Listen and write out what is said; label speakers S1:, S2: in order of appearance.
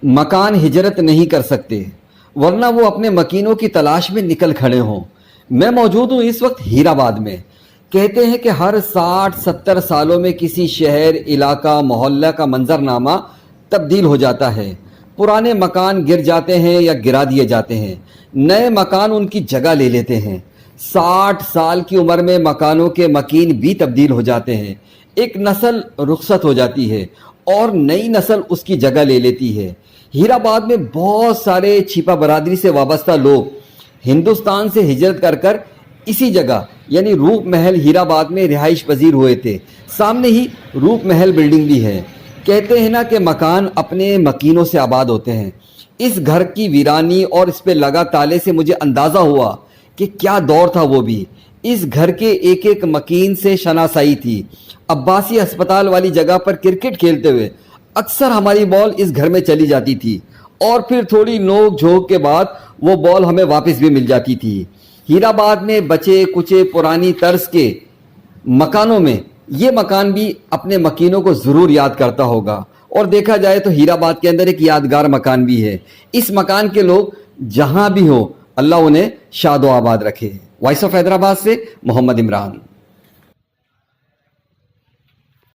S1: मकान हिजरत नहीं कर सकते वरना वो अपने मकीनों की तलाश में निकल खड़े हों। मैं मौजूद हूँ इस वक्त हीराबाद में। कहते हैं कि हर 60-70 सालों में किसी शहर, इलाका, मोहल्ला का मंजरनामा तब्दील हो जाता है। पुराने मकान गिर जाते हैं या गिरा दिए जाते हैं, नए मकान उनकी जगह ले लेते हैं। 60 साल की उम्र में मकानों के मकीन भी तब्दील हो जाते हैं। एक नस्ल रुखसत हो जाती है और नई नस्ल उसकी जगह ले लेती है। हीराबाद में बहुत सारे छिपा बरादरी से वाबस्ता लोग हिंदुस्तान से हिजरत कर कर इसी जगह यानी रूप महल हीराबाद में रिहाइश पजीर हुए थे। सामने ही रूप महल बिल्डिंग भी है। कहते हैं ना कि मकान अपने मकीनों से आबाद होते हैं। इस घर की वीरानी और इस पे लगा ताले से मुझे अंदाज़ा हुआ कि क्या दौर था वो भी। इस घर के एक एक मकीन से शनासाई थी। अब्बासी अस्पताल वाली जगह पर क्रिकेट खेलते हुए अक्सर हमारी बॉल इस घर में चली जाती थी और फिर थोड़ी नोक झोंक के बाद वो बॉल हमें वापस भी मिल जाती थी। हीराबाद में बचे कुचे पुरानी तर्ज के मकानों में ये मकान भी अपने मकीनों को ज़रूर याद करता होगा। और देखा जाए तो हीराबाद के अंदर एक यादगार मकान भी है। इस मकान के लोग जहां भी हो अल्लाह उन्हें शादो आबाद रखे। वॉइस ऑफ हैदराबाद से मोहम्मद इमरान।